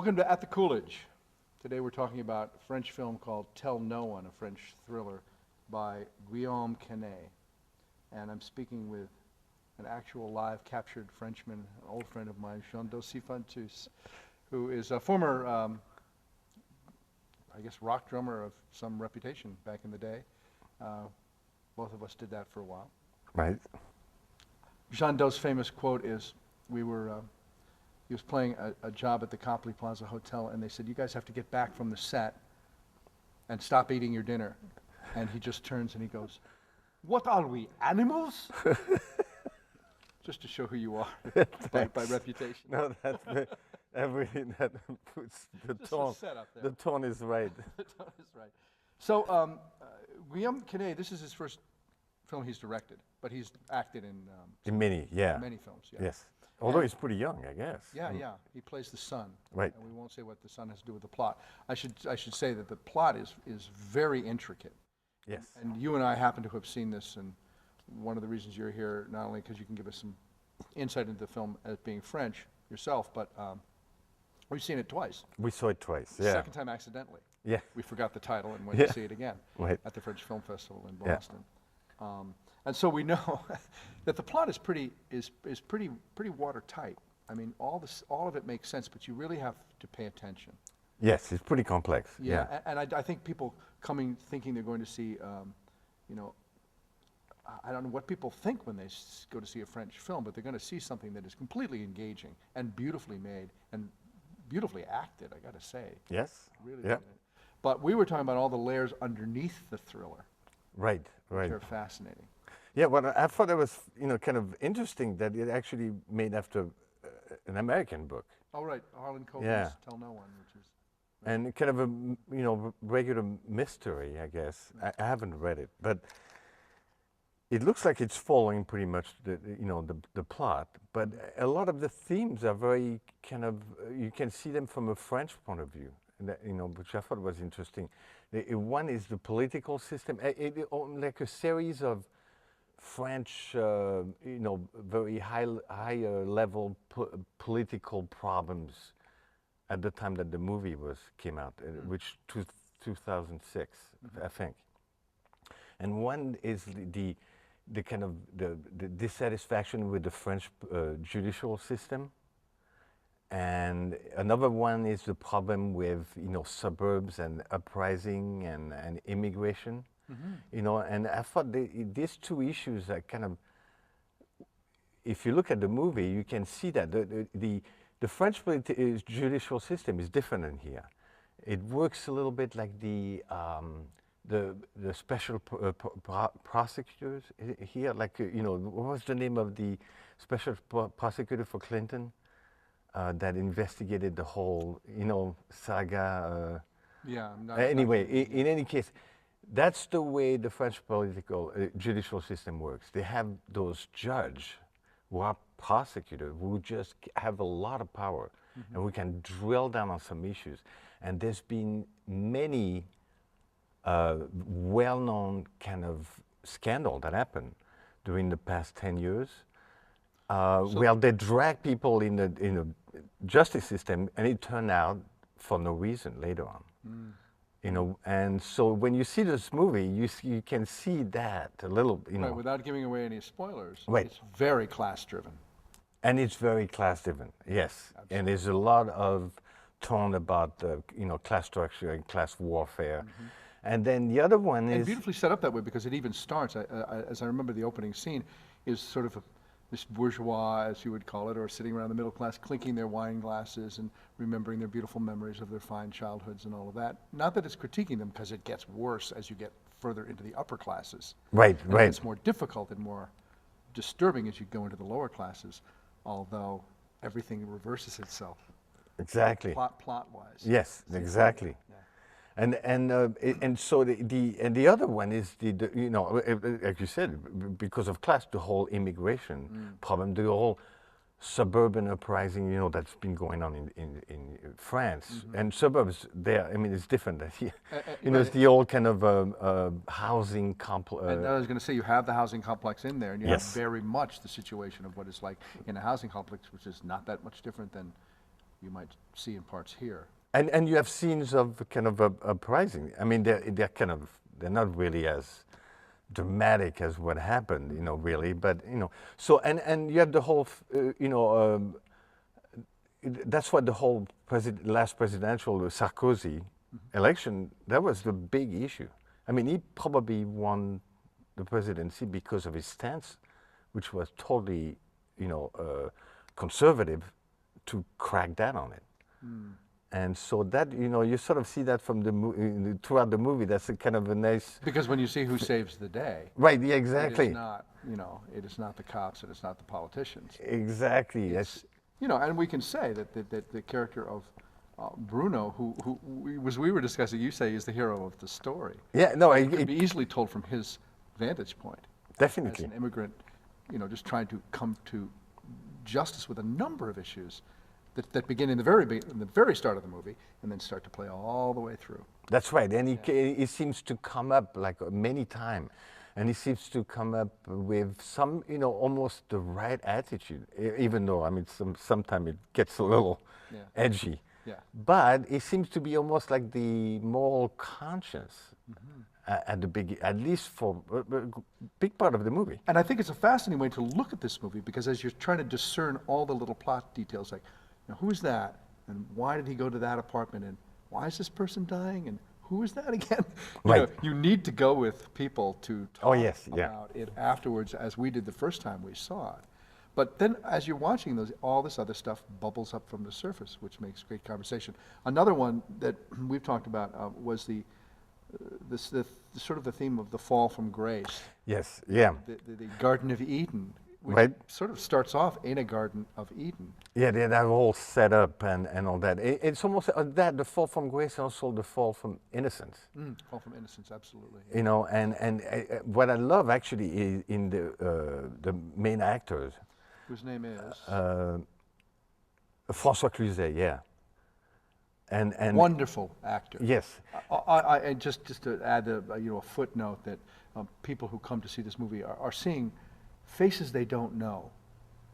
Welcome to At the Coolidge. Today we're talking about a French film called Tell No One, a French thriller by Guillaume Canet. And I'm speaking with an actual live captured Frenchman, an old friend of mine, Jean Dosifantus, who is a former, I guess, rock drummer of some reputation back in the day. Both of us did that for a while. Right. Jean Dos' famous quote is, he was playing a job at the Copley Plaza Hotel, and they said, "You guys have to get back from the set and stop eating your dinner." And he just turns and he goes, "What are we, animals?" Just to show who you are by reputation. No, that puts the Just tone. a setup there. The tone is right. The tone is right. So Guillaume Canet, this is his first film he's directed, but he's acted in Many, yeah. many films. Yeah. Yes. Although he's pretty young, I guess. Yeah, yeah. He plays the son. Right. And we won't say what the son has to do with the plot. I should say that the plot is very intricate. Yes. And you and I happen to have seen this, and one of the reasons you're here, not only because you can give us some insight into the film as being French yourself, but we've seen it twice. We saw it twice, The yeah. second time accidentally. Yeah. We forgot the title and went Yeah. to see it again Right. at the French Film Festival in Yeah. Boston. And so we know that the plot is pretty watertight. I mean, all of it makes sense, but you really have to pay attention. Yes, it's pretty complex. Yeah. And I think people coming thinking they're going to see, I don't know what people think when they go to see a French film, but they're going to see something that is completely engaging and beautifully made and beautifully acted, I got to say. Yes. Really. Yeah. But we were talking about all the layers underneath the thriller, Right, which right. are fascinating. Yeah, well, I thought it was, kind of interesting that it actually made after an American book. Oh, right, Harlan Coben's Yeah. Tell No One, which is... And kind of a, regular mystery, I guess. I haven't read it, but it looks like it's following pretty much the plot. But a lot of the themes are very kind of, you can see them from a French point of view, and that, which I thought was interesting. One is the political system, like a series of French, very higher level political problems at the time that the movie came out, which 2006, I think. And one is the kind of the dissatisfaction with the French judicial system, and another one is the problem with suburbs and uprising and immigration. And I thought these two issues are kind of, if you look at the movie, you can see that the French judicial system is different in here. It works a little bit like the special prosecutors here, like, what was the name of the special prosecutor for Clinton that investigated the whole, saga? Yeah. Anyway, in any case, that's the way the French political judicial system works. They have those judges who are prosecutors who just have a lot of power, and we can drill down on some issues. And there's been many well-known kind of scandal that happened during the past 10 years. Well, they drag people in the justice system, and it turned out for no reason later on. And so when you see this movie, you can see that a little, Right, without giving away any spoilers. Right. It's very class-driven. And it's very class-driven, yes. Absolutely. And there's a lot of tone about, class structure and class warfare. And then the other one And is... beautifully set up that way, because it even starts, as I remember the opening scene, is sort of this bourgeois, as you would call it, or sitting around the middle class, clinking their wine glasses and remembering their beautiful memories of their fine childhoods and all of that. Not that it's critiquing them, because it gets worse as you get further into the upper classes. Right, and right. It's more difficult and more disturbing as you go into the lower classes, although everything reverses itself. Exactly. Plot-wise. Yes, exactly. Yeah. And so the other one is like you said, because of class, the whole immigration problem, the whole suburban uprising, that's been going on in France. And suburbs there, I mean, it's different than here. It's the old kind of housing complex. And I was going to say, you have the housing complex in there, and you Yes. have very much the situation of what it's like in a housing complex, which is not that much different than you might see in parts here. And you have scenes of kind of uprising. I mean, they're not really as dramatic as what happened, really. But so and you have the whole, that's what the whole last presidential Sarkozy election, that was the big issue. I mean, he probably won the presidency because of his stance, which was totally, conservative, to crack down on it. And so that, you sort of see that from throughout the movie. That's a kind of a nice. Because when you see who saves the day, right? Yeah, exactly. It is not, it is not the cops and it's not the politicians. Exactly. It's, and we can say that the character of Bruno, who we were discussing, you say is the hero of the story. Yeah, no, it could be easily told from his vantage point. Definitely. As an immigrant, just trying to come to justice with a number of issues that begin in the very start of the movie and then start to play all the way through. That's right, and he seems to come up like many times, and he seems to come up with some, almost the right attitude, even though, I mean, sometimes it gets a little edgy. Yeah. But he seems to be almost like the moral conscience at the at least for a big part of the movie. And I think it's a fascinating way to look at this movie, because as you're trying to discern all the little plot details, like, who is that? And why did he go to that apartment? And why is this person dying? And who is that again? You need to go with people to talk about it afterwards, as we did the first time we saw it. But then as you're watching all this other stuff bubbles up from the surface, which makes great conversation. Another one that we've talked about was the sort of the theme of the fall from grace. Yes, yeah. The Garden of Eden, which sort of starts off in a Garden of Eden. Yeah, they have all set up and all that. It's almost that, the fall from grace, and also the fall from innocence. Fall from innocence, absolutely. And what I love actually is in the main actors. Whose name is? François Cluzet, yeah. And wonderful actor. Yes. I just to add a footnote that people who come to see this movie are seeing faces they don't know,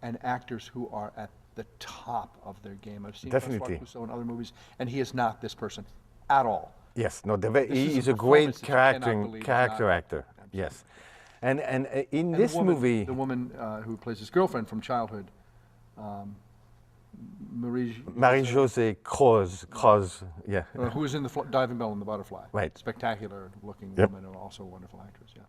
and actors who are at the top of their game. I've seen Definitely. François Cluzet in other movies, and he is not this person at all. Yes, no, he is a great character actor. Yes, and in this movie, the woman who plays his girlfriend from childhood, Marie-Josée Croze, yeah. Who is in the Diving Bell and the Butterfly. Right. Spectacular looking woman, and also a wonderful actress, yeah.